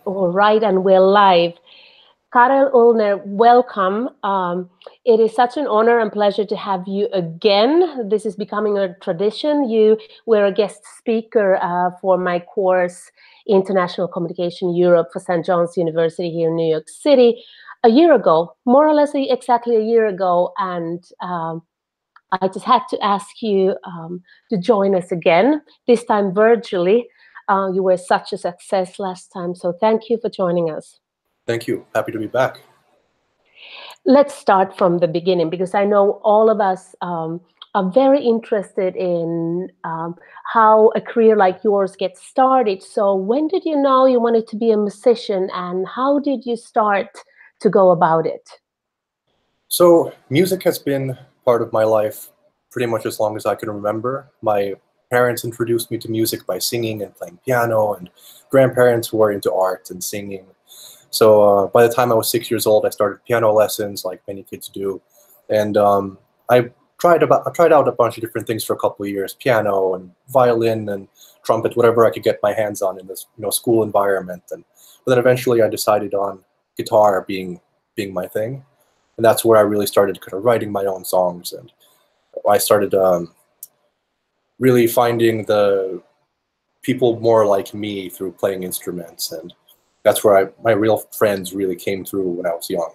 All right, and we're live. Karel Ullner, welcome. It is such an honor and pleasure to have you again. This is becoming a tradition. You were a guest speaker for my course, International Communication Europe for St. John's University here in New York City a year ago, more or less exactly a year ago. And I just had to ask you to join us again, this time virtually. You were such a success last time, so thank you for joining us. Thank you. Happy to be back. Let's start from the beginning, because I know all of us are very interested in how a career like yours gets started. So when did you know you wanted to be a musician, and how did you start to go about it? So music has been part of my life pretty much as long as I can remember. My parents introduced me to music by singing and playing piano, and grandparents were into art and singing. So by the time I was 6 years old, I started piano lessons, like many kids do, and I tried out a bunch of different things for a couple of years: piano and violin and trumpet, whatever I could get my hands on in this school environment. But then eventually, I decided on guitar being my thing, and that's where I really started kind of writing my own songs, and I started really finding the people more like me through playing instruments, and that's where my real friends really came through when I was young.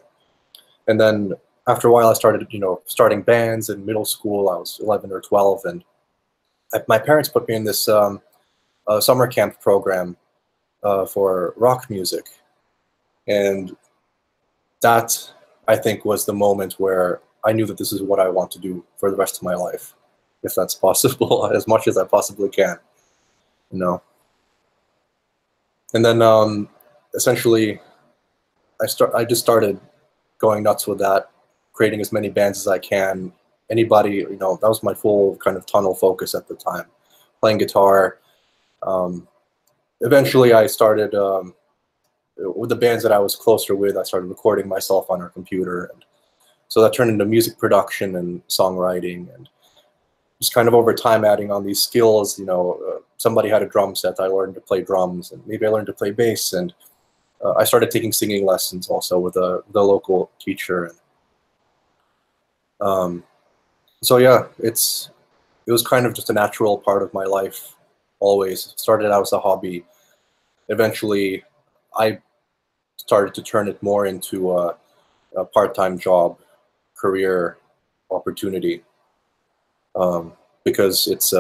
And then after a while, I started, starting bands in middle school. I was 11 or 12, and my parents put me in this summer camp program for rock music. And that, I think, was the moment where I knew that this is what I want to do for the rest of my life, if that's possible, as much as I possibly can, And then essentially, I just started going nuts with that, creating as many bands as I can. Anybody, that was my full kind of tunnel focus at the time, playing guitar. Eventually, I started with the bands that I was closer with. I started recording myself on our computer, and so that turned into music production and songwriting, and just kind of over time adding on these skills. Somebody had a drum set, I learned to play drums, and maybe I learned to play bass, and I started taking singing lessons also with a local teacher. And so yeah, it was kind of just a natural part of my life. Always started out as a hobby. Eventually, I started to turn it more into a part-time job, career opportunity, because it's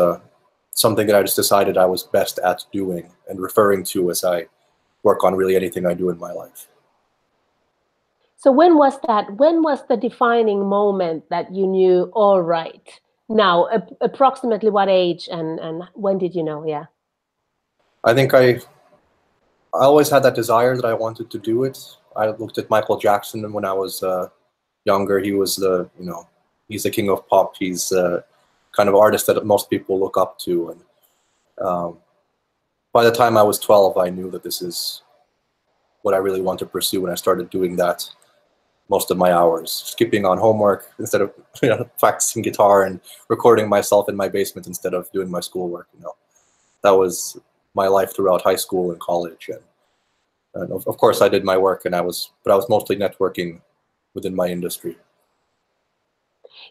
something that I just decided I was best at doing and referring to as I work on really anything I do in my life. So when was that? When was the defining moment that you knew, all right, now, approximately what age and when did you know? Yeah. I think I always had that desire that I wanted to do it. I looked at Michael Jackson when I was younger. He was he's the king of pop. He's kind of artist that most people look up to. And by the time I was 12, I knew that this is what I really want to pursue, and I started doing that most of my hours, skipping on homework instead of practicing guitar, and recording myself in my basement instead of doing my schoolwork. That was my life throughout high school and college, and of course I did my work, but I was mostly networking within my industry.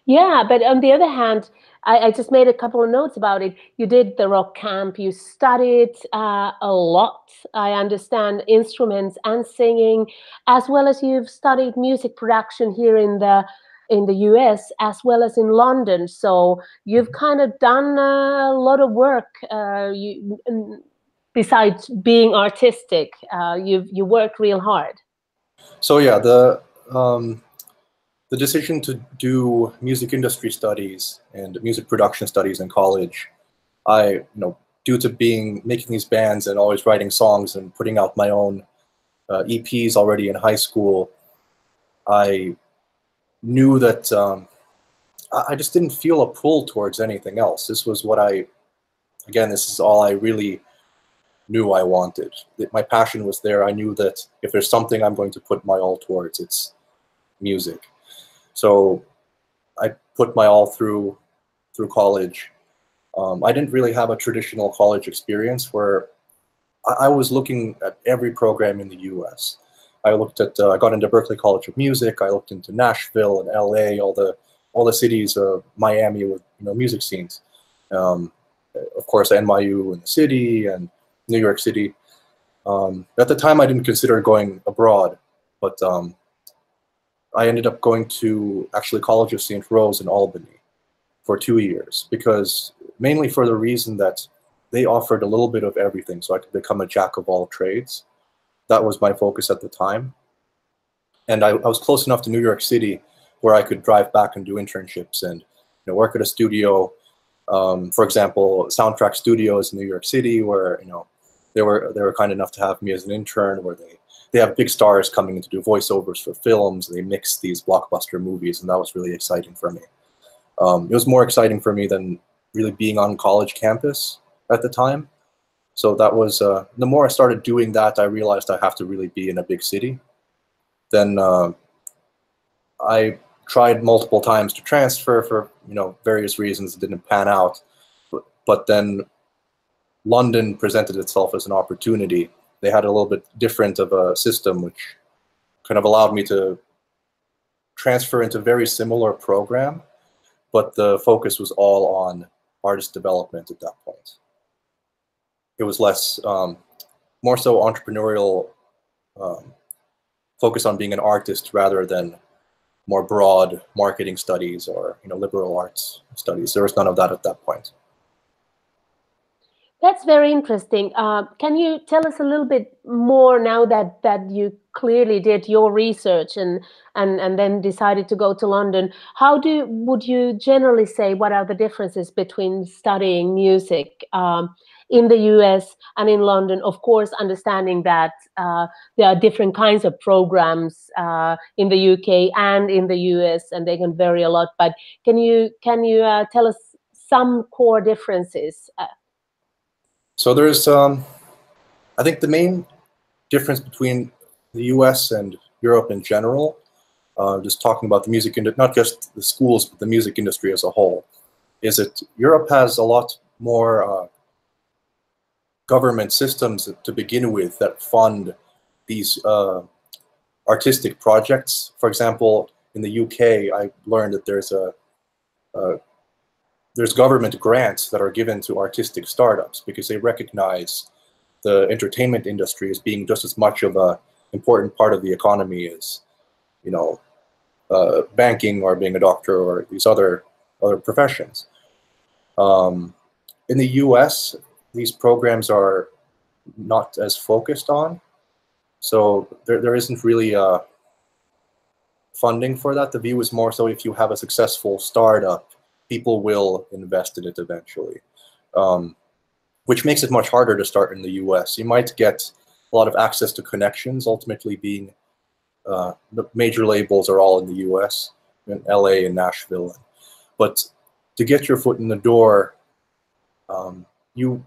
Yeah, but on the other hand, I just made a couple of notes about it. You did the rock camp, you studied a lot, I understand, instruments and singing, as well as you've studied music production here in the US as well as in London. So you've kind of done a lot of work. Besides being artistic, you worked real hard. So yeah, the decision to do music industry studies and music production studies in college, due to making these bands and always writing songs and putting out my own EPs already in high school, I knew that I just didn't feel a pull towards anything else. This was this is all I really knew I wanted. My passion was there. I knew that if there's something I'm going to put my all towards, it's music. So I put my all through college. I didn't really have a traditional college experience where I was looking at every program in the U.S. I looked at, I got into Berklee College of Music. I looked into Nashville and L.A., all the cities, Miami with music scenes. Of course, NYU in the city and New York City. At the time, I didn't consider going abroad, but I ended up going to actually College of St. Rose in Albany for 2 years, because mainly for the reason that they offered a little bit of everything, so I could become a jack of all trades. That was my focus at the time. And I was close enough to New York City where I could drive back and do internships and work at a studio. For example, Soundtrack Studios in New York City, where they were kind enough to have me as an intern, where they have big stars coming in to do voiceovers for films. They mix these blockbuster movies, and that was really exciting for me. It was more exciting for me than really being on college campus at the time. So that was, the more I started doing that, I realized I have to really be in a big city. Then I tried multiple times to transfer for various reasons. It didn't pan out. But then London presented itself as an opportunity. They had a little bit different of a system, which kind of allowed me to transfer into a very similar program, but the focus was all on artist development at that point. It was less, more so entrepreneurial, focus on being an artist rather than more broad marketing studies or liberal arts studies. There was none of that at that point. That's very interesting. Can you tell us a little bit more now that you clearly did your research and then decided to go to London? How would you generally say, what are the differences between studying music in the US and in London? Of course, understanding that there are different kinds of programs in the UK and in the US, and they can vary a lot. But can you tell us some core differences? So there's, I think the main difference between the US and Europe in general, just talking about the music industry, not just the schools, but the music industry as a whole, is that Europe has a lot more government systems to begin with that fund these artistic projects. For example, in the UK, I learned that there's government grants that are given to artistic startups because they recognize the entertainment industry as being just as much of an important part of the economy as, banking or being a doctor or these other professions. In the US, these programs are not as focused on, so there isn't really funding for that. The view is more so if you have a successful startup, people will invest in it eventually, which makes it much harder to start in the US. You might get a lot of access to connections, ultimately being the major labels are all in the US, in LA and Nashville. But to get your foot in the door, you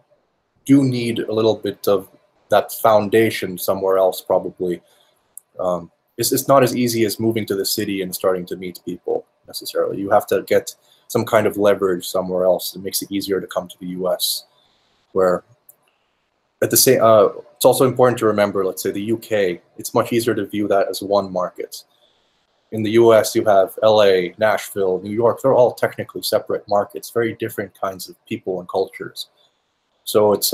do need a little bit of that foundation somewhere else, probably. It's not as easy as moving to the city and starting to meet people necessarily. You have to get some kind of leverage somewhere else. It makes it easier to come to the US, where at the same, it's also important to remember, let's say the UK, it's much easier to view that as one market. In the US, you have LA, Nashville, New York, they're all technically separate markets, very different kinds of people and cultures. So it's,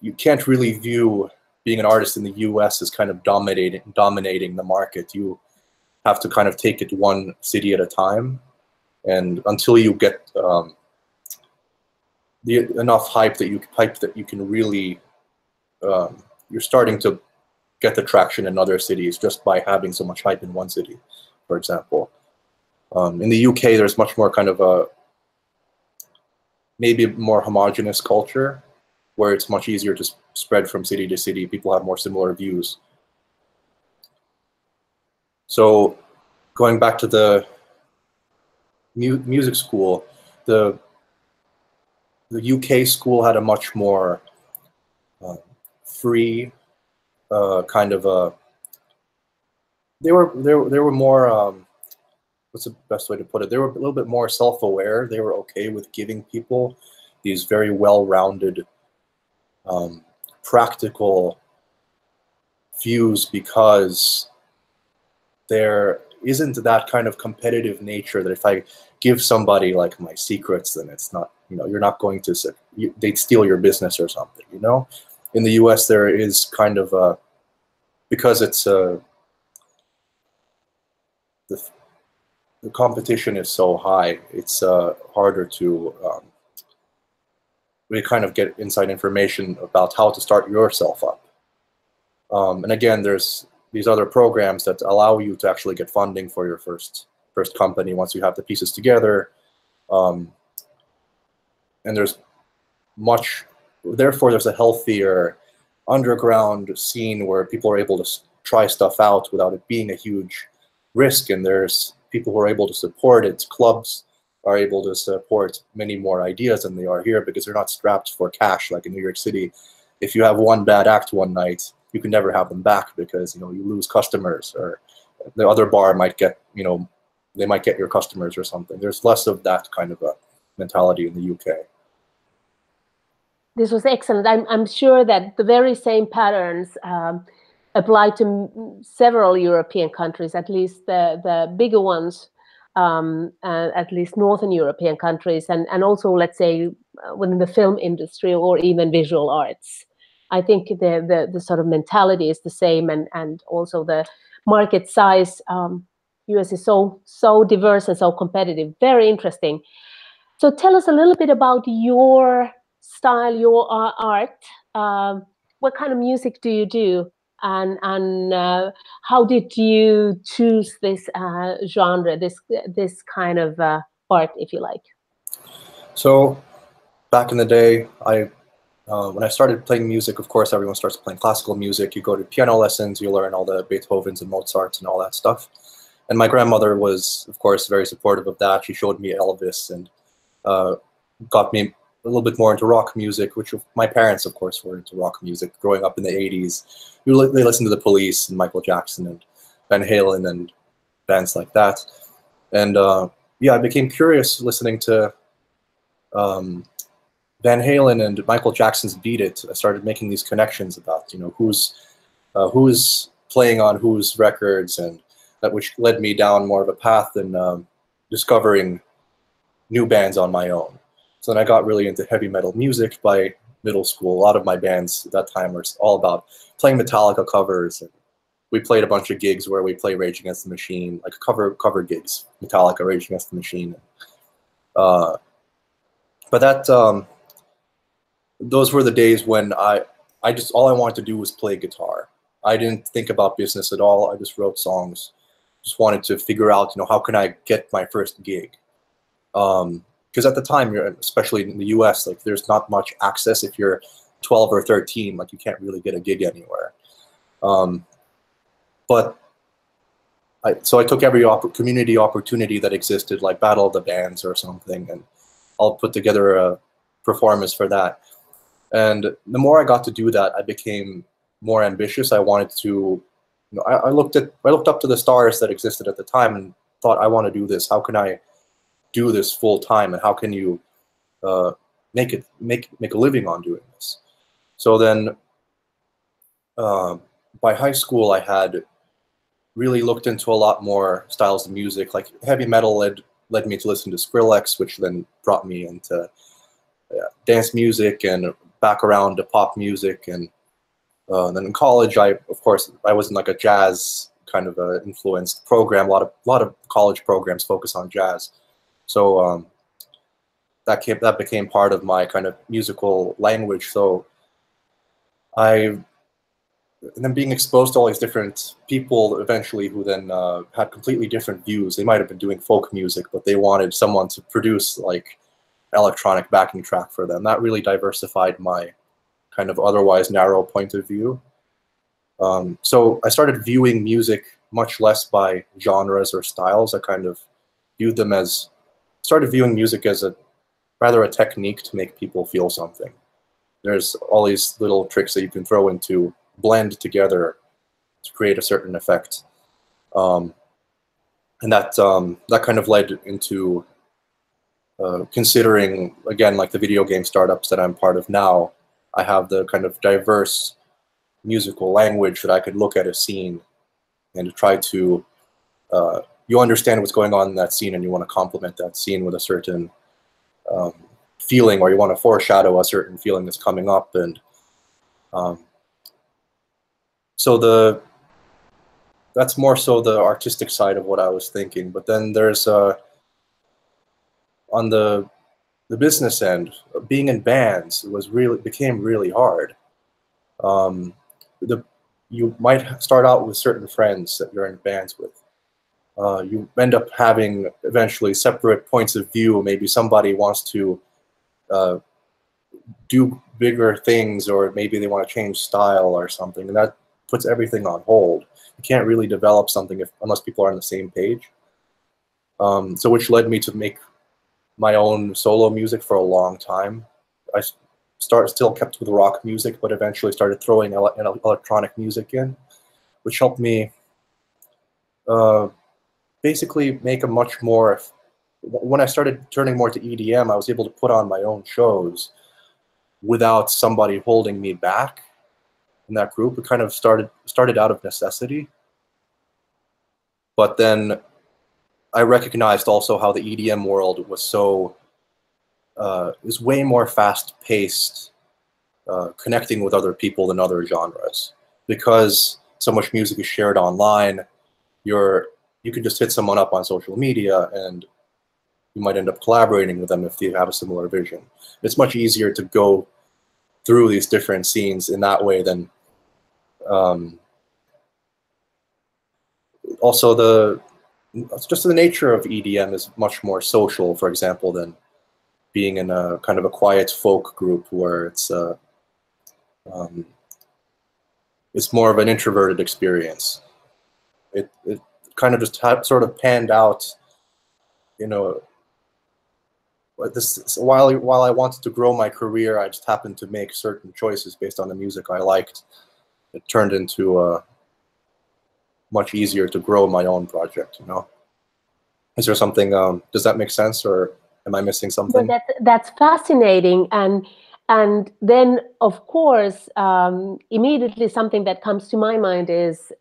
you can't really view being an artist in the US as kind of dominating the market. You have to kind of take it one city at a time, and until you get enough hype that you can really, you're starting to get the traction in other cities just by having so much hype in one city, for example. In the UK, there's much more kind of a maybe more homogenous culture, where it's much easier to spread from city to city. People have more similar views. So going back to the music school, the UK school had a much more free kind of a. They were more. What's the best way to put it? They were a little bit more self-aware. They were okay with giving people these very well-rounded practical views, because there isn't that kind of competitive nature that if I give somebody like my secrets, then it's not, you know, you're not going to, they'd steal your business or something, you know? In the US, there is kind of a, because it's the competition is so high, it's harder to really kind of get inside information about how to start yourself up. And again, there's these other programs that allow you to actually get funding for your first company once you have the pieces together. And there's therefore there's a healthier underground scene where people are able to try stuff out without it being a huge risk, and there's people who are able to support it. Clubs are able to support many more ideas than they are here, because they're not strapped for cash like in New York City. If you have one bad act one night, you can never have them back, because, you know, you lose customers, or the other bar might get, you know, they might get your customers or something. There's less of that kind of a mentality in the UK. This was excellent. I'm sure that the very same patterns apply to several European countries, at least the bigger ones, at least Northern European countries, and also, let's say, within the film industry or even visual arts. I think the sort of mentality is the same, and also the market size. US is so diverse and so competitive. Very interesting. So tell us a little bit about your style, your art. What kind of music do you do, and how did you choose this genre, this kind of art, if you like? So back in the day, when I started playing music, of course, everyone starts playing classical music. You go to piano lessons, you learn all the Beethovens and Mozarts and all that stuff. And my grandmother was, of course, very supportive of that. She showed me Elvis and got me a little bit more into rock music, which my parents, of course, were into rock music growing up in the 80s. They listened to the Police and Michael Jackson and Van Halen and bands like that. And yeah, I became curious listening to Van Halen and Michael Jackson's Beat It. I started making these connections about, you know, who's playing on whose records, and that, which led me down more of a path in discovering new bands on my own. So then I got really into heavy metal music by middle school. A lot of my bands at that time were all about playing Metallica covers, and we played a bunch of gigs where we play Rage Against the Machine, like cover gigs, Metallica, Rage Against the Machine. But that those were the days when I just, all I wanted to do was play guitar. I didn't think about business at all. I just wrote songs. Just wanted to figure out, you know, how can I get my first gig? Because at the time, especially in the US, like, there's not much access. If you're 12 or 13, like, you can't really get a gig anywhere. So I took every community opportunity that existed, like Battle of the Bands or something, and I'll put together a performance for that. And the more I got to do that, I became more ambitious. I wanted to, you know, I looked up to the stars that existed at the time and thought, I want to do this. How can I do this full time, and how can you make a living on doing this? So then, by high school, I had really looked into a lot more styles of music. Like heavy metal led me to listen to Skrillex, which then brought me into dance music and back around to pop music. And then in college, of course I was in like a jazz kind of influenced program. A lot of college programs focus on jazz. So that became part of my kind of musical language. So and then being exposed to all these different people eventually who then had completely different views. They might have been doing folk music, but they wanted someone to produce like electronic backing track for them. That really diversified my kind of otherwise narrow point of view. So I started viewing music much less by genres or styles. I kind of started viewing music as rather a technique to make people feel something. There's all these little tricks that you can throw into, blend together to create a certain effect. And that kind of led into considering, again, like the video game startups that I'm part of now, I have the kind of diverse musical language that I could look at a scene and try to, you understand what's going on in that scene and you want to complement that scene with a certain feeling, or you want to foreshadow a certain feeling that's coming up. And so that's more so the artistic side of what I was thinking. But then there's on the business end, being in bands became really hard. You might start out with certain friends that you're in bands with. You end up having eventually separate points of view. Maybe somebody wants to do bigger things, or maybe they want to change style or something, and that puts everything on hold. You can't really develop something unless people are on the same page. So which led me to make my own solo music for a long time. I still kept with rock music, but eventually started throwing electronic music in, which helped me basically make a much more, when I started turning more to EDM, I was able to put on my own shows without somebody holding me back in that group. It kind of started out of necessity. But then I recognized also how the EDM world was is way more fast-paced, connecting with other people than other genres. Because so much music is shared online, you can just hit someone up on social media and you might end up collaborating with them if they have a similar vision. It's much easier to go through these different scenes in that way than also just the nature of EDM is much more social, for example, than being in a kind of a quiet folk group where it's more of an introverted experience. It kind of just sort of panned out, you know. While I wanted to grow my career, I just happened to make certain choices based on the music I liked. It turned into much easier to grow my own project, you know. Is there something, does that make sense, or am I missing something? No, that's fascinating. And then, of course, immediately something that comes to my mind is,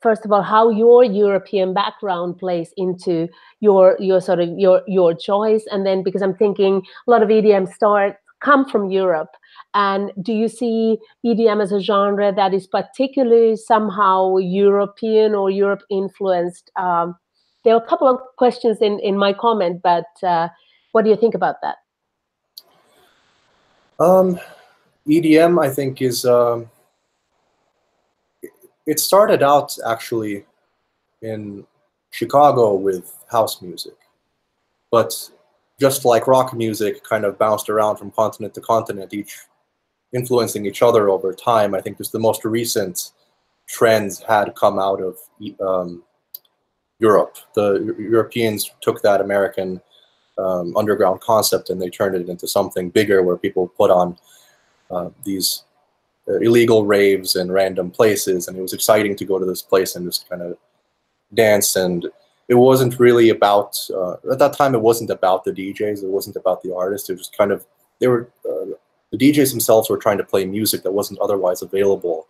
first of all, how your European background plays into your sort of your choice. And then, because I'm thinking a lot of EDM stars come from Europe. And do you see EDM as a genre that is particularly somehow European or Europe influenced? There are a couple of questions in my comment, but what do you think about that? EDM, I think, is it started out actually in Chicago with house music, but just like rock music kind of bounced around from continent to continent, each influencing each other over time. I think just the most recent trends had come out of Europe. The Europeans took that American underground concept and they turned it into something bigger, where people put on these illegal raves in random places, and it was exciting to go to this place and just kind of dance. And it wasn't really about, at that time, it wasn't about the DJs, it wasn't about the artists. It was kind of, the DJs themselves were trying to play music that wasn't otherwise available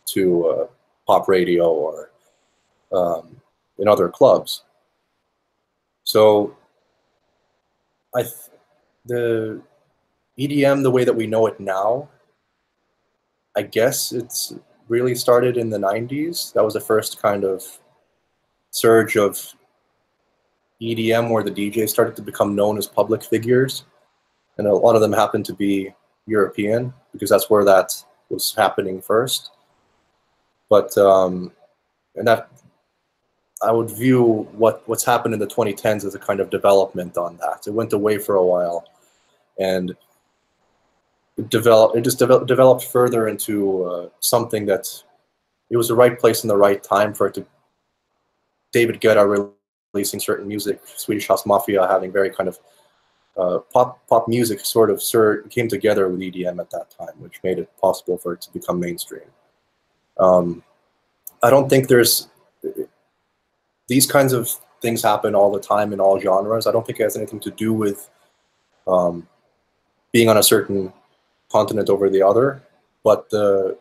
to pop radio or in other clubs. So the EDM, the way that we know it now, I guess it's really started in the 90s. That was the first kind of surge of EDM where the DJs started to become known as public figures. And a lot of them happened to be European, because that's where that was happening first. But, and that, I would view what's happened in the 2010s as a kind of development on that. It went away for a while, and it just developed further into something that it was the right place and the right time for it to. David Guetta releasing certain music, Swedish House Mafia having very kind of pop music sort of came together with EDM at that time, which made it possible for it to become mainstream. I don't think these kinds of things happen all the time in all genres. I don't think it has anything to do with being on a certain continent over the other, but the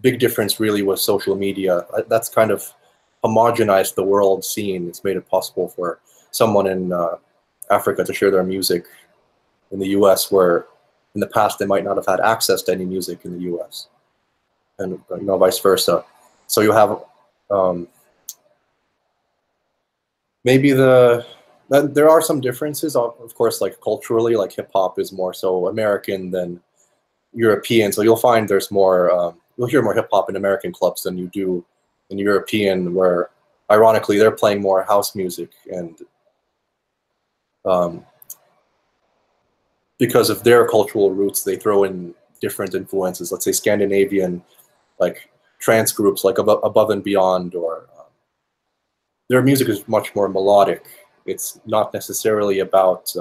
big difference really was social media. That's kind of homogenized the world scene. It's made it possible for someone in Africa to share their music in the US, where in the past they might not have had access to any music in the US, and vice versa. So you have maybe there are some differences, of course, like culturally, like hip hop is more so American than European. So you'll find there's more, you'll hear more hip hop in American clubs than you do in European, where ironically they're playing more house music, and because of their cultural roots, they throw in different influences. Let's say Scandinavian, like trance groups like Above and Beyond, or their music is much more melodic. It's not necessarily about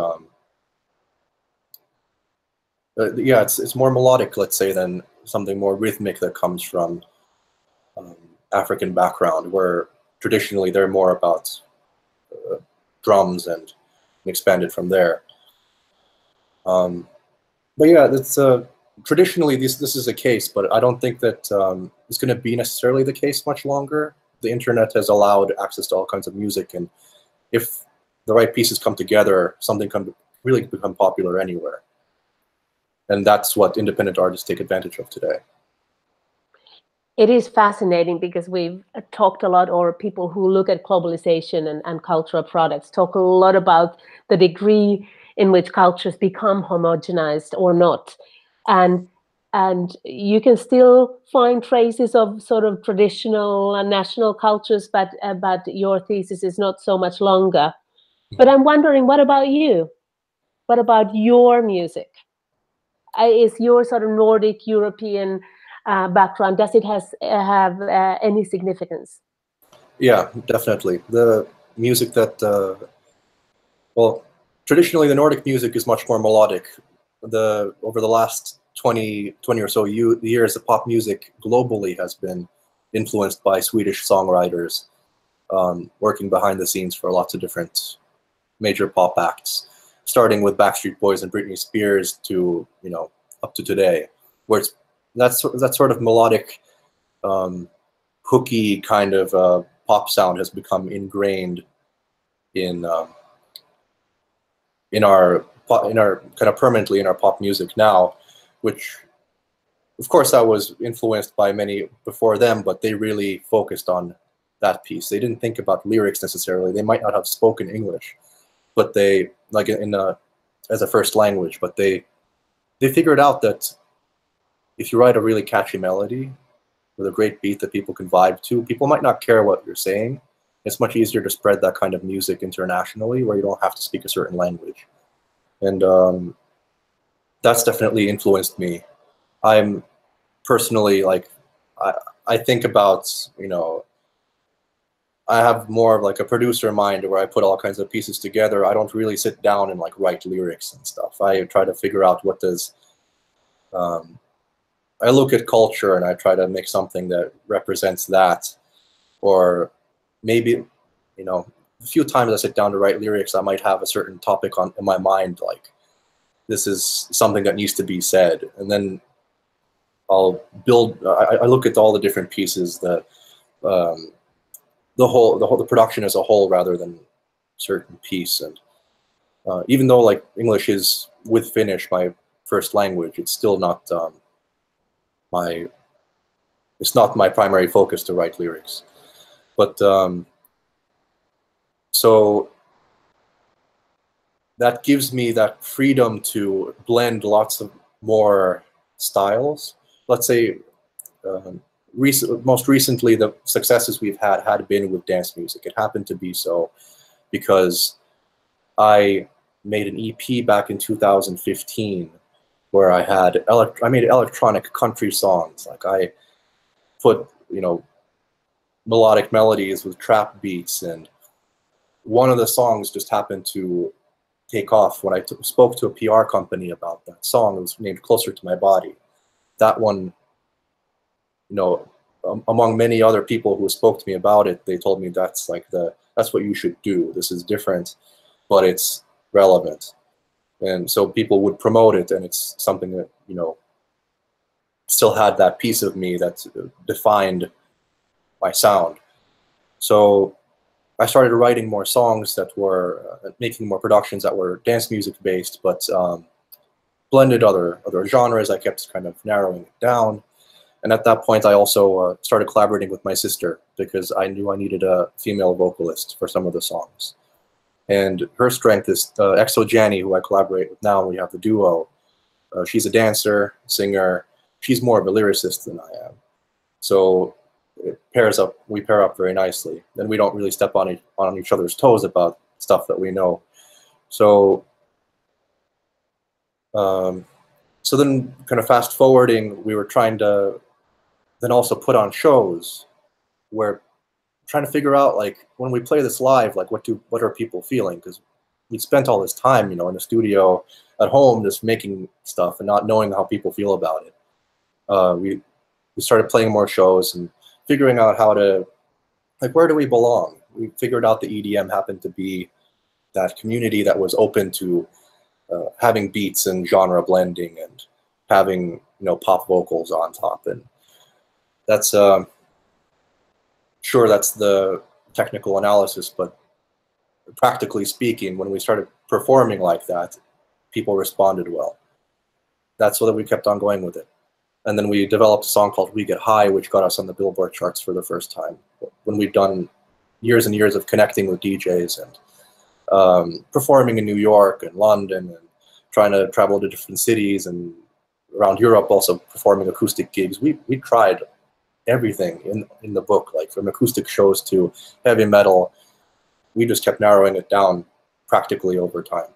yeah, it's more melodic, let's say, than something more rhythmic that comes from African background, where traditionally they're more about drums and expanded from there. But yeah, that's traditionally this is a case, but I don't think that it's going to be necessarily the case much longer. The internet has allowed access to all kinds of music, and if the right pieces come together, something can really become popular anywhere. And that's what independent artists take advantage of today. It is fascinating because we've talked a lot, or people who look at globalization and cultural products talk a lot about the degree in which cultures become homogenized or not. And you can still find traces of sort of traditional and national cultures, but your thesis is not so much longer. But I'm wondering, what about you? What about your music? Is your sort of Nordic European background, does it have any significance? Yeah, definitely. The music that, well, traditionally the Nordic music is much more melodic. Over the last 20 or so years, the pop music globally has been influenced by Swedish songwriters working behind the scenes for lots of different major pop acts, starting with Backstreet Boys and Britney Spears to, up to today, where that sort of melodic, hooky kind of pop sound has become ingrained in our kind of permanently in our pop music now, which of course that was influenced by many before them, but they really focused on that piece. They didn't think about lyrics necessarily. They might not have spoken English, but they like as a first language, but they figured out that if you write a really catchy melody with a great beat that people can vibe to, people might not care what you're saying. It's much easier to spread that kind of music internationally, where you don't have to speak a certain language. And that's definitely influenced me. I'm personally, like, I think about, I have more of like a producer mind where I put all kinds of pieces together. I don't really sit down and like write lyrics and stuff. I try to figure out what does, I look at culture and I try to make something that represents that. Or maybe, a few times I sit down to write lyrics, I might have a certain topic in my mind, like this is something that needs to be said. And then I'll build, I look at all the different pieces, the production as a whole rather than certain piece. And even though like English is with Finnish my first language, it's still not it's not my primary focus to write lyrics. But so that gives me that freedom to blend lots of more styles. Let's say most recently the successes we've had been with dance music. It happened to be so because I made an EP back in 2015 where I made electronic country songs. Like I put, melodic melodies with trap beats, and one of the songs just happened to take off when I spoke to a PR company about that song. It was named Closer to My Body. That one, among many other people who spoke to me about it, they told me that's what you should do. This is different, but it's relevant. And so people would promote it, and it's something that, still had that piece of me that defined my sound. So I started writing more songs that were making more productions that were dance music based, but blended other genres. I kept kind of narrowing it down. And at that point, I also started collaborating with my sister because I knew I needed a female vocalist for some of the songs. And her strength is Exo Jani, who I collaborate with now. We have the duo. She's a dancer, singer. She's more of a lyricist than I am. So it pairs up. We pair up very nicely. Then we don't really step on each other's toes about stuff that we know. So so then, kind of fast forwarding, we were trying to then also put on shows where trying to figure out, like, when we play this live, like what are people feeling? Because we spent all this time, in the studio at home just making stuff and not knowing how people feel about it. We started playing more shows and figuring out how to, like, where do we belong? We figured out the EDM happened to be that community that was open to having beats and genre blending and having pop vocals on top, and that's sure, that's the technical analysis, but practically speaking, when we started performing like that, people responded well. That's so that we kept on going with it. And then we developed a song called We Get High, which got us on the Billboard charts for the first time. When we've done years and years of connecting with DJs and performing in New York and London and trying to travel to different cities and around Europe, also performing acoustic gigs, we tried everything in the book, like from acoustic shows to heavy metal. We just kept narrowing it down practically over time.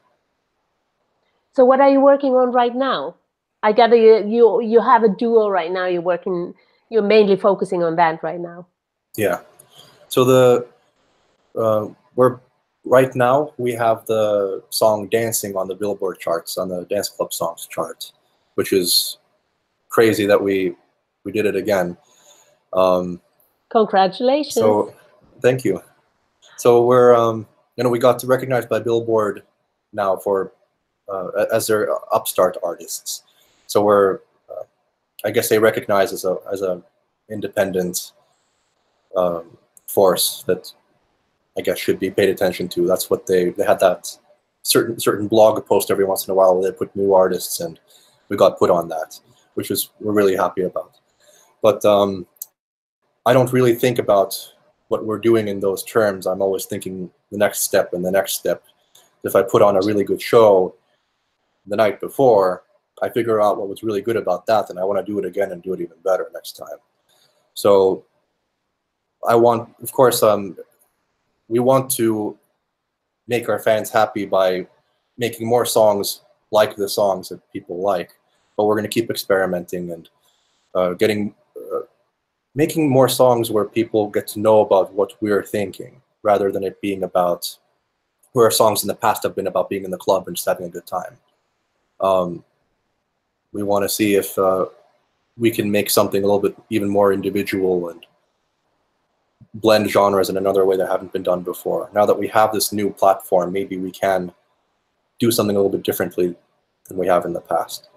So what are you working on right now? I gather you have a duo right now. You're mainly focusing on that right now. Yeah. So right now we have the song Dancing on the Billboard charts, on the Dance Club Songs chart, which is crazy that we did it again. Congratulations. So thank you. So we're we got recognized by Billboard now for as their upstart artists. So we're I guess they recognize as a independent force that I guess should be paid attention to. That's what they had that certain blog post every once in a while where they put new artists, and we got put on that, which we're really happy about. But I don't really think about what we're doing in those terms. I'm always thinking the next step and the next step. If I put on a really good show the night before, I figure out what was really good about that, and I want to do it again and do it even better next time. So I want, of course, we want to make our fans happy by making more songs like the songs that people like, but we're going to keep experimenting and making more songs where people get to know about what we're thinking, rather than it being about where our songs in the past have been about being in the club and just having a good time. We want to see if we can make something a little bit even more individual and blend genres in another way that haven't been done before. Now that we have this new platform, maybe we can do something a little bit differently than we have in the past.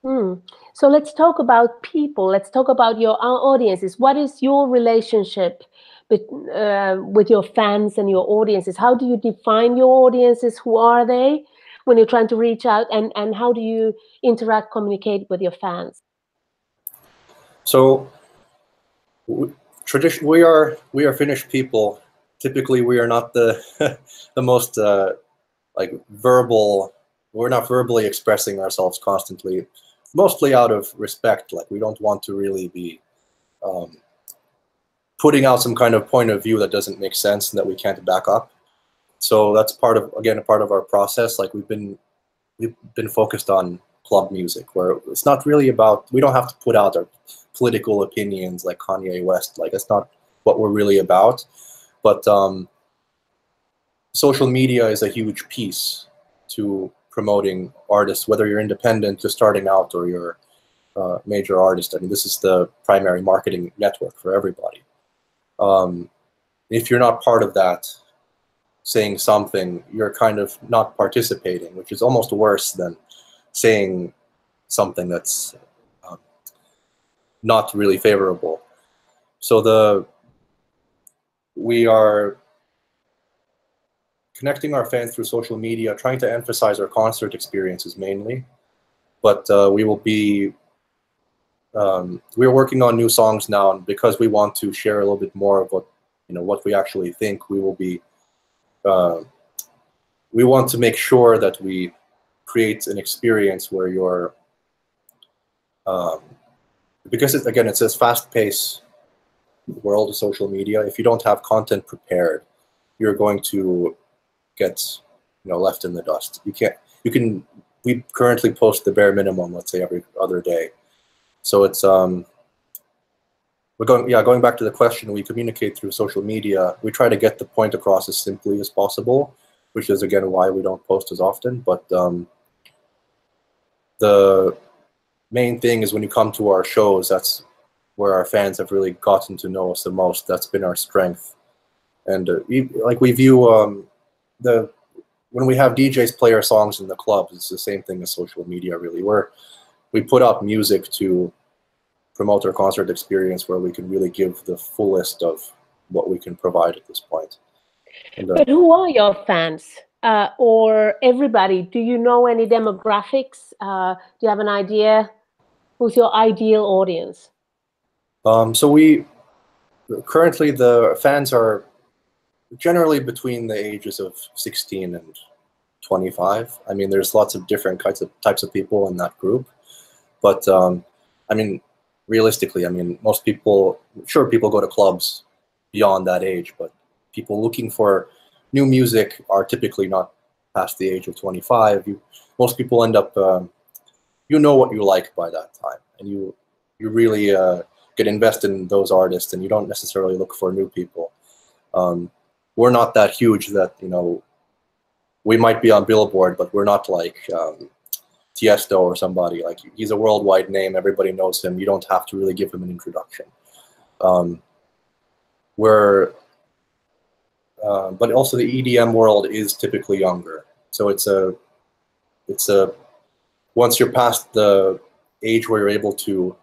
So let's talk about people. Let's talk about our audiences. What is your relationship with your fans and your audiences? How do you define your audiences? Who are they when you're trying to reach out? And how do you communicate with your fans? So we are Finnish people. Typically, we are not the the most like verbal. We're not verbally expressing ourselves constantly, mostly out of respect. Like, we don't want to really be putting out some kind of point of view that doesn't make sense and that we can't back up. So that's part of our process. Like, we've been focused on club music, where it's not really about, we don't have to put out our political opinions like Kanye West. Like, that's not what we're really about. But social media is a huge piece to promoting artists, whether you're independent, just starting out, or you're a major artist. I mean, this is the primary marketing network for everybody. If you're not part of that, saying something, you're kind of not participating, which is almost worse than saying something that's not really favorable. So we are connecting our fans through social media, trying to emphasize our concert experiences mainly. But we will be, we're working on new songs now, and because we want to share a little bit more of what we actually think, we will be, we want to make sure that we create an experience where you're, because again, it's this fast-paced world of social media. If you don't have content prepared, you're going to get left in the dust. We currently post the bare minimum, let's say every other day. So it's going back to the question, we communicate through social media. We try to get the point across as simply as possible, which is again why we don't post as often. But the main thing is when you come to our shows, that's where our fans have really gotten to know us the most. That's been our strength. And we view when we have DJs play our songs in the clubs, it's the same thing as social media, really. We put up music to promote our concert experience, where we can really give the fullest of what we can provide at this point. But who are your fans, or everybody? Do you know any demographics? Do you have an idea? Who's your ideal audience? So currently the fans are generally between the ages of 16 and 25. I mean, there's lots of different types of people in that group, but I mean, realistically, I mean, most people, sure, people go to clubs beyond that age, but people looking for new music are typically not past the age of 25. Most people end up, you know what you like by that time, and you really get invested in those artists, and you don't necessarily look for new people. We're not that huge that, we might be on Billboard, but we're not like Tiesto or somebody. Like, he's a worldwide name. Everybody knows him. You don't have to really give him an introduction. But also the EDM world is typically younger. So once you're past the age where you're able to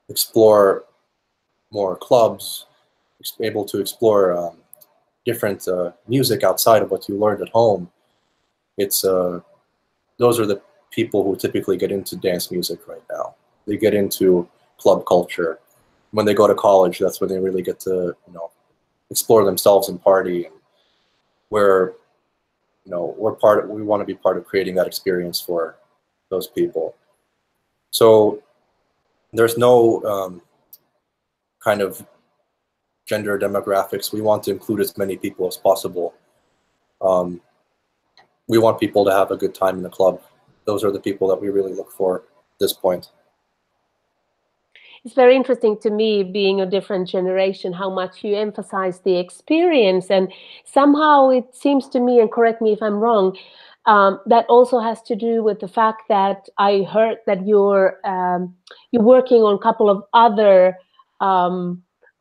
explore more clubs, able to explore different music outside of what you learned at home, those are the people who typically get into dance music right now. They get into club culture. When they go to college, that's when they really get to explore themselves and party. And we want to be part of creating that experience for those people. So there's no kind of gender demographics. We want to include as many people as possible. We want people to have a good time in the club. Those are the people that we really look for at this point. It's very interesting to me, being a different generation, how much you emphasize the experience. And somehow it seems to me, and correct me if I'm wrong, that also has to do with the fact that I heard that you're working on a couple of other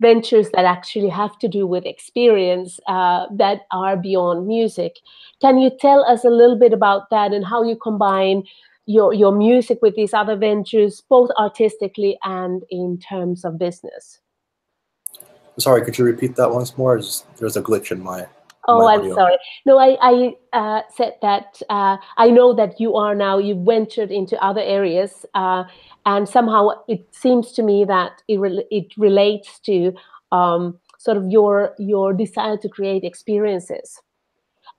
ventures that actually have to do with experience that are beyond music. Can you tell us a little bit about that and how you combine your music with these other ventures, both artistically and in terms of business? Sorry, could you repeat that once more? There's a glitch in my Oh, my I'm audio. sorry. No, I said that I know that you've ventured into other areas, and somehow it seems to me that it relates to sort of your desire to create experiences.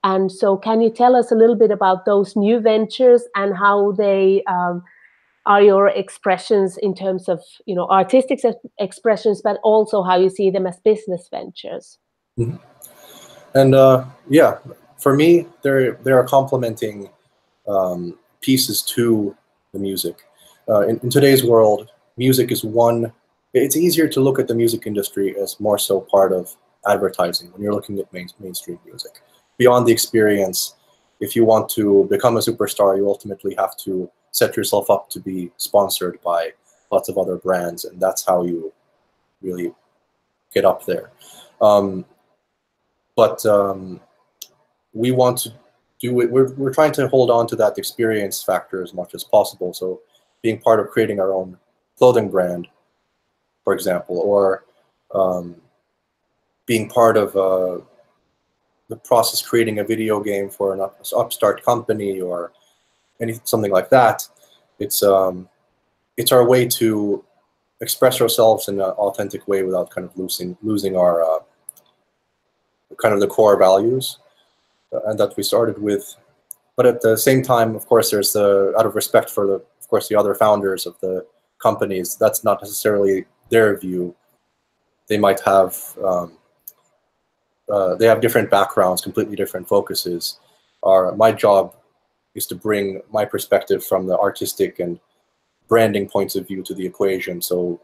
And so, can you tell us a little bit about those new ventures and how they are your expressions in terms of artistic expressions, but also how you see them as business ventures? Mm-hmm. And yeah, for me, there are complementing pieces to the music. In today's world, music is one. It's easier to look at the music industry as more so part of advertising when you're looking at mainstream music. Beyond the experience, if you want to become a superstar, you ultimately have to set yourself up to be sponsored by lots of other brands, and that's how you really get up there. But we want to do it. We're trying to hold on to that experience factor as much as possible. So being part of creating our own clothing brand, for example, or being part of the process creating a video game for an upstart company or something like that. It's our way to express ourselves in an authentic way without kind of losing our kind of the core values and that we started with. But at the same time, of course, there's out of respect for the other founders of the companies, that's not necessarily their view. They might have they have different backgrounds, completely different focuses. My job is to bring my perspective from the artistic and branding points of view to the equation. So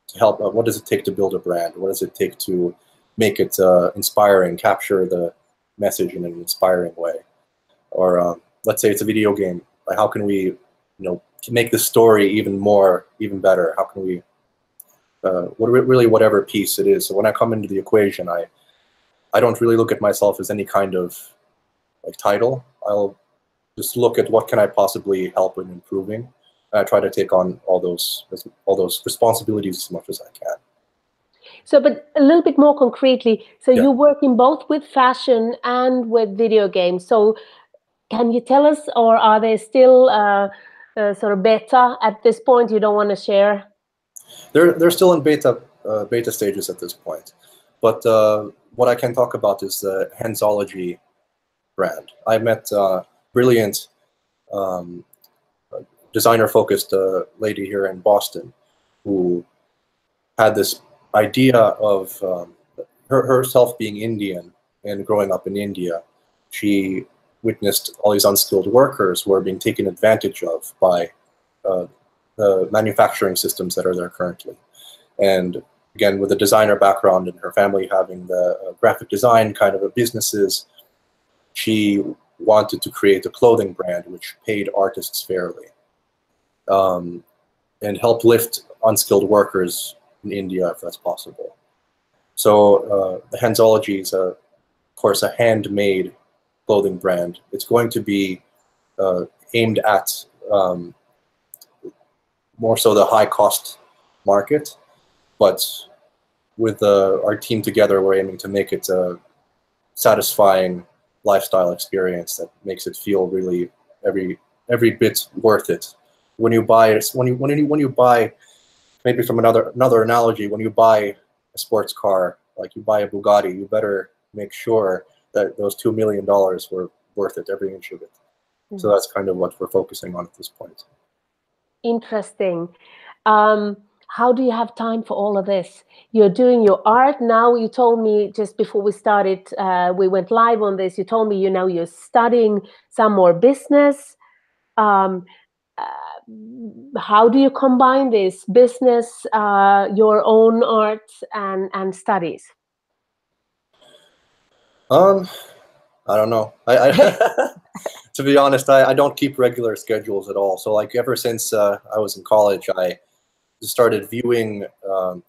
to help, what does it take to build a brand? What does it take to make it inspiring, capture the message in an inspiring way? Or let's say it's a video game. Like, how can we, make the story even better? How can we, really whatever piece it is. So when I come into the equation, I don't really look at myself as any kind of like title. I'll just look at what can I possibly help in improving. And I try to take on all those responsibilities as much as I can. So, but a little bit more concretely, so Yeah. you're working both with fashion and with video games. So can you tell us, or are they still sort of beta at this point? You don't want to share? They're still in beta stages at this point. But what I can talk about is the Handsology brand. I met brilliant designer-focused lady here in Boston who had this idea of herself being Indian and growing up in India. She witnessed all these unskilled workers who are being taken advantage of by the manufacturing systems that are there currently. And again, with a designer background and her family having the graphic design kind of businesses, she wanted to create a clothing brand which paid artists fairly and help lift unskilled workers in India if that's possible. So the Handsology is, of course, a handmade clothing brand. It's going to be aimed at more so the high-cost market, but with our team together, we're aiming to make it a satisfying lifestyle experience that makes it feel really every bit worth it. When you buy maybe from another analogy, when you buy a sports car, like you buy a Bugatti, you better make sure that those $2 million were worth it, every inch of it. Mm-hmm. So that's kind of what we're focusing on at this point. Interesting. How do you have time for all of this? You're doing your art now. You told me just before we started, we went live on this, you told me you're studying some more business. How do you combine this business, your own art, and studies? I don't know. To be honest, I don't keep regular schedules at all. So like ever since I was in college, I just started viewing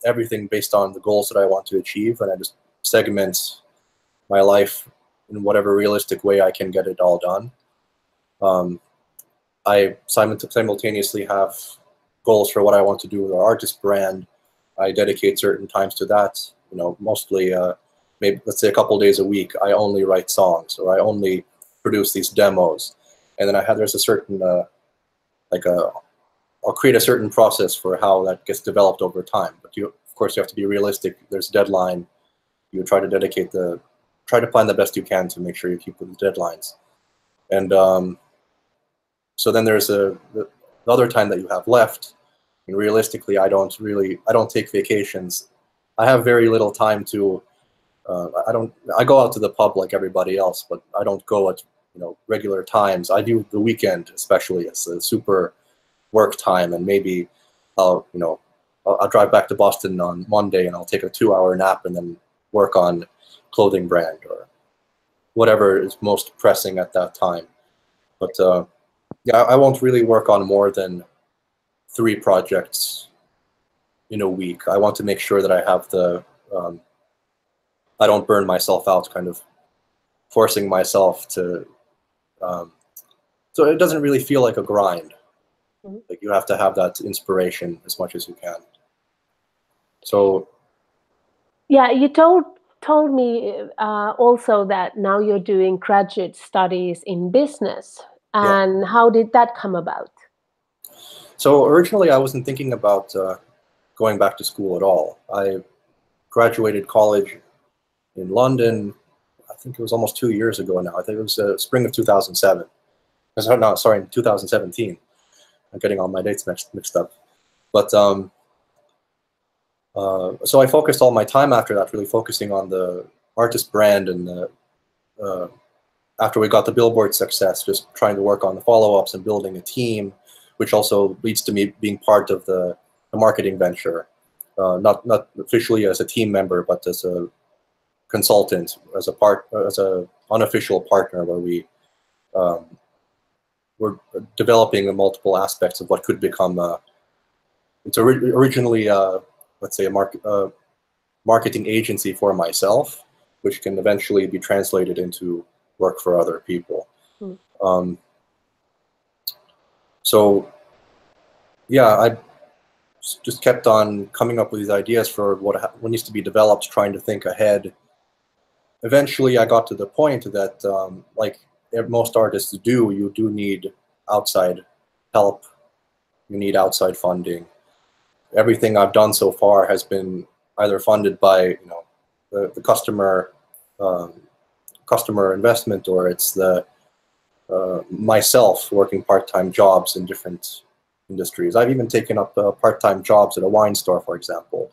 everything based on the goals that I want to achieve, and I just segment my life in whatever realistic way I can get it all done. I simultaneously have goals for what I want to do with our artist brand. I dedicate certain times to that. Mostly maybe let's say a couple days a week. I only write songs, or I only produce these demos, and then there's a certain I'll create a certain process for how that gets developed over time. But of course, you have to be realistic. There's a deadline. You try to plan the best you can to make sure you keep with the deadlines. And so then there's the other time that you have left. And realistically, I don't take vacations. I have very little time to. I go out to the pub like everybody else, but I don't go at regular times. I view the weekend especially as a super work time, and maybe I'll drive back to Boston on Monday and I'll take a 2-hour nap and then work on clothing brand or whatever is most pressing at that time. But yeah, I won't really work on more than 3 projects in a week. I want to make sure that I have I don't burn myself out, kind of forcing myself to, so it doesn't really feel like a grind. Mm-hmm. Like you have to have that inspiration as much as you can. So yeah, you told me also that now you're doing graduate studies in business. yeah. And how did that come about? So originally I wasn't thinking about going back to school at all. I graduated college in London. I think it was almost 2 years ago now. I think it was spring of 2007. No, sorry, 2017. I'm getting all my dates mixed up. But so I focused all my time after that, really focusing on the artist brand, and after we got the Billboard success, just trying to work on the follow-ups and building a team, which also leads to me being part of the marketing venture, not officially as a team member, but as a consultant, as a unofficial partner, where we're developing multiple aspects of what could become it's originally let's say a marketing agency for myself, which can eventually be translated into work for other people. So yeah, I just kept on coming up with these ideas for what needs to be developed, trying to think ahead. Eventually I got to the point that like most artists do, you do need outside help, you need outside funding. Everything I've done so far has been either funded by the customer investment, or it's the myself working part-time jobs in different industries. I've even taken up part-time jobs at a wine store, for example.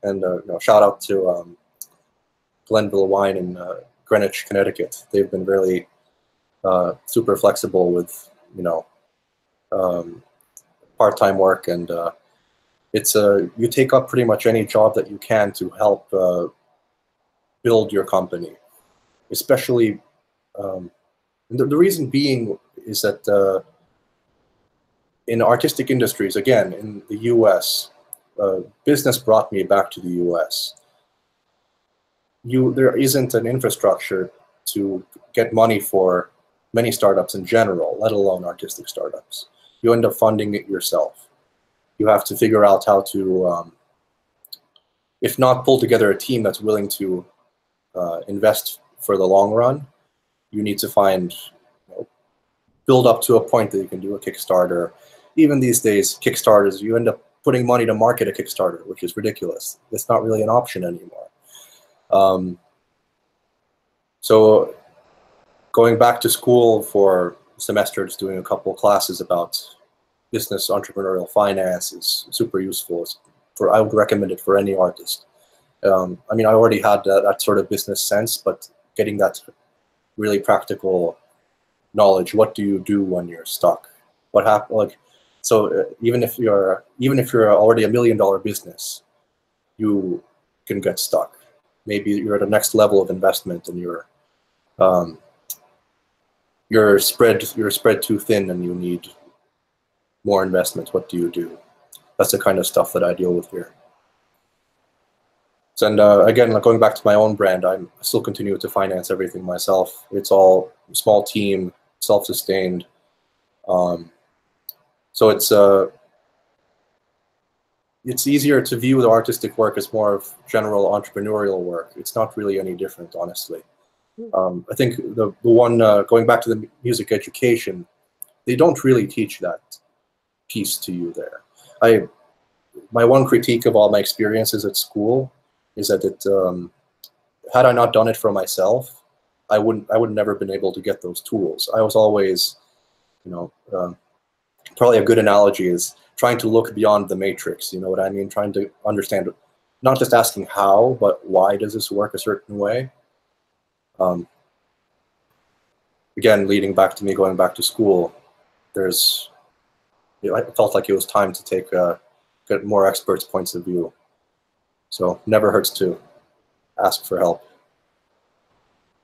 And shout out to Glenville Wine in Greenwich, Connecticut. They've been really super flexible with part-time work, and it's you take up pretty much any job that you can to help build your company. Especially the reason being is that in artistic industries, again in the U.S., business brought me back to the U.S. There isn't an infrastructure to get money for many startups in general, let alone artistic startups. You end up funding it yourself. You have to figure out how to, if not pull together a team that's willing to invest for the long run, you need to build up to a point that you can do a Kickstarter. Even these days, Kickstarters, you end up putting money to market a Kickstarter, which is ridiculous. It's not really an option anymore. So going back to school for semesters, doing a couple of classes about business entrepreneurial finance is super useful. I would recommend it for any artist. I mean, I already had that sort of business sense, but getting that really practical knowledge. What do you do when you're stuck? What happens? Like, so even if you're already $1 million business, you can get stuck. Maybe you're at the next level of investment, and you're spread too thin, and you need more investment. What do you do? That's the kind of stuff that I deal with here. And again, like going back to my own brand, I still continue to finance everything myself. It's all a small team, self-sustained. So it's easier to view the artistic work as more of general entrepreneurial work. It's not really any different, honestly. I think the one, going back to the music education, they don't really teach that piece to you there. My one critique of all my experiences at school is that had I not done it for myself, I would never been able to get those tools. I was always, probably a good analogy is trying to look beyond the matrix. You know what I mean? Trying to understand, not just asking how, but why does this work a certain way? Again, leading back to me going back to school, I felt like it was time to get more experts' points of view. So never hurts to ask for help.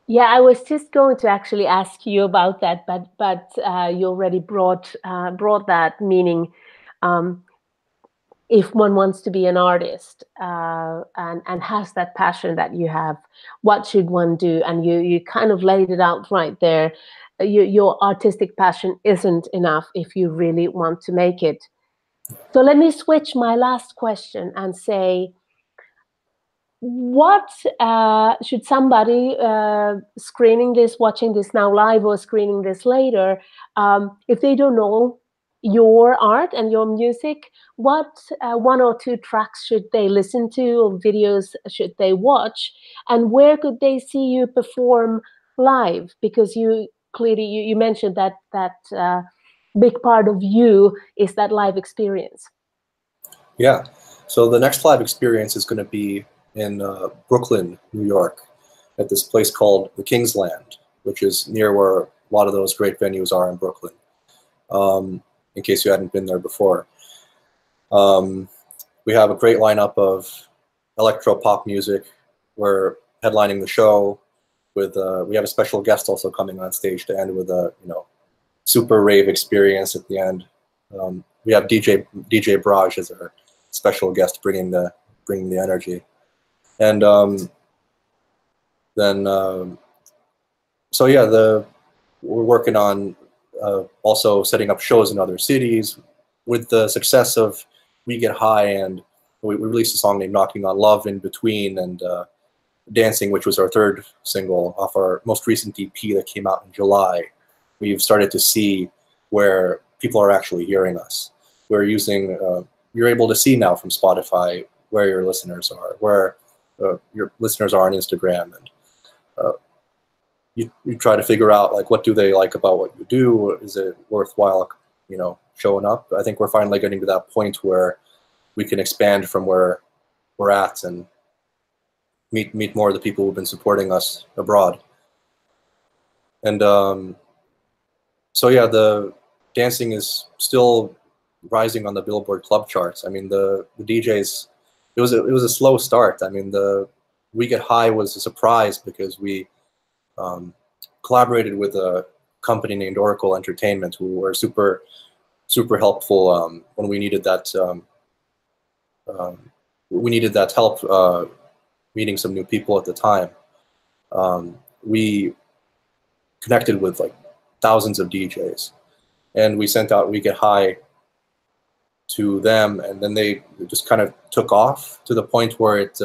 Yeah, I was just going to actually ask you about that, but you already brought that, meaning if one wants to be an artist and has that passion that you have, what should one do? And you kind of laid it out right there. Your artistic passion isn't enough if you really want to make it. So let me switch my last question and say, what should somebody screening this, watching this now live or screening this later, if they don't know your art and your music, what one or two tracks should they listen to or videos should they watch, and where could they see you perform live? Because you clearly you mentioned that big part of you is that live experience. Yeah. So the next live experience is going to be in Brooklyn, New York, at this place called the Kingsland, which is near where a lot of those great venues are in Brooklyn, in case you hadn't been there before. We have a great lineup of electro pop music. We're headlining the show with, we have a special guest also coming on stage to end with a, super rave experience at the end. We have DJ Braj as our special guest, bringing the energy. And so yeah, we're working on also setting up shows in other cities. With the success of We Get High, and we released a song named Knocking on Love in between, and Dancing, which was our third single off our most recent EP that came out in July. We've started to see where people are actually hearing us. We're using, you're able to see now from Spotify where your listeners are, where your listeners are on Instagram, and you try to figure out, like, what do they like about what you do? Is it worthwhile, showing up? I think we're finally getting to that point where we can expand from where we're at and meet more of the people who've been supporting us abroad. And so yeah, the dancing is still rising on the Billboard club charts. I mean, the DJs, it was a slow start. I mean, the We Get High was a surprise because we collaborated with a company named Oracle Entertainment, who were super helpful when we needed that. We needed that help meeting some new people at the time. We connected with like thousands of DJs, and we sent out We Get High to them, and then they just kind of took off to the point where it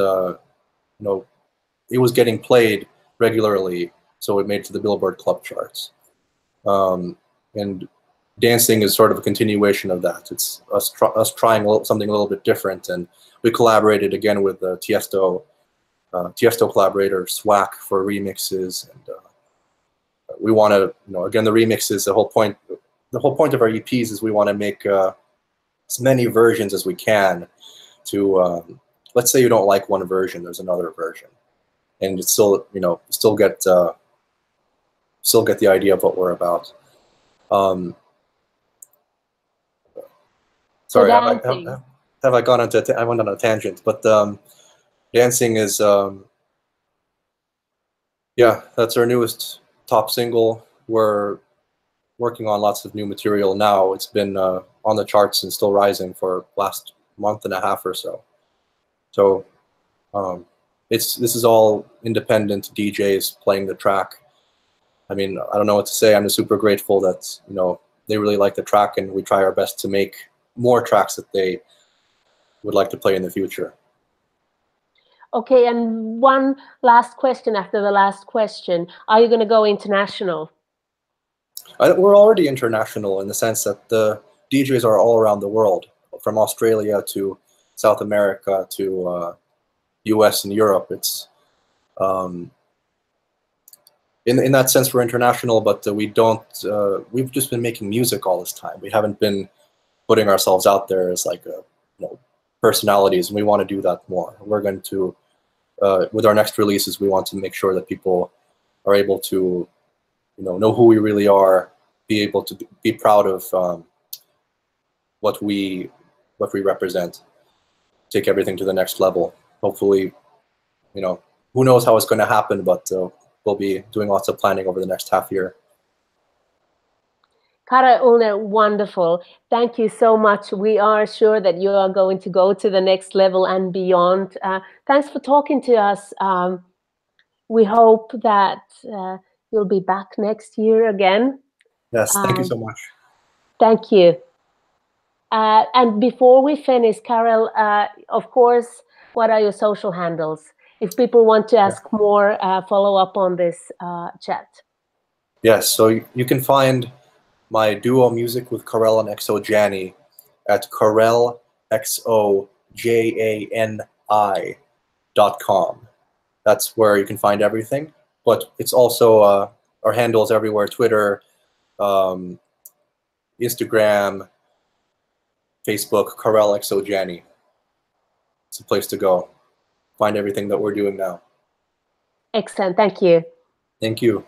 was getting played regularly, so it made it to the Billboard club charts. And dancing is sort of a continuation of that. It's us trying something a little bit different, and we collaborated again with the Tiesto collaborator SWACQ for remixes, and we want to, again, the remixes. The whole point of our EPs is we want to make as many versions as we can. To let's say you don't like one version, there's another version, and it's still still get the idea of what we're about. Sorry, have I gone into? I went on a tangent, but dancing is yeah, that's our newest top single. We're working on lots of new material now. It's been on the charts and still rising for last month and a half or so. So this is all independent DJs playing the track. I mean, I don't know what to say. I'm just super grateful that they really like the track, and we try our best to make more tracks that they would like to play in the future. Okay, and one last question after the last question. Are you going to go international? We're already international in the sense that the DJs are all around the world, from Australia to South America to US and Europe. It's in that sense we're international, but we don't. We've just been making music all this time. We haven't been putting ourselves out there as like personalities, and we want to do that more. We're going to, with our next releases, we want to make sure that people are able to know who we really are, be able to be proud of what we represent, take everything to the next level. Hopefully, who knows how it's going to happen, but we'll be doing lots of planning over the next half year. Karel Ullner, wonderful. Thank you so much. We are sure that you are going to go to the next level and beyond. Thanks for talking to us. We hope that you'll be back next year again. Yes, thank you so much. Thank you. And before we finish, Karel, of course, what are your social handles? if people want to ask more, follow up on this chat. Yes, so you can find my duo music with Karel and XOJani at karelxojani.com. That's where you can find everything. But it's also our handles everywhere: Twitter, Instagram, Facebook, Karel XOJani. It's a place to go. Find everything that we're doing now. Excellent. Thank you. Thank you.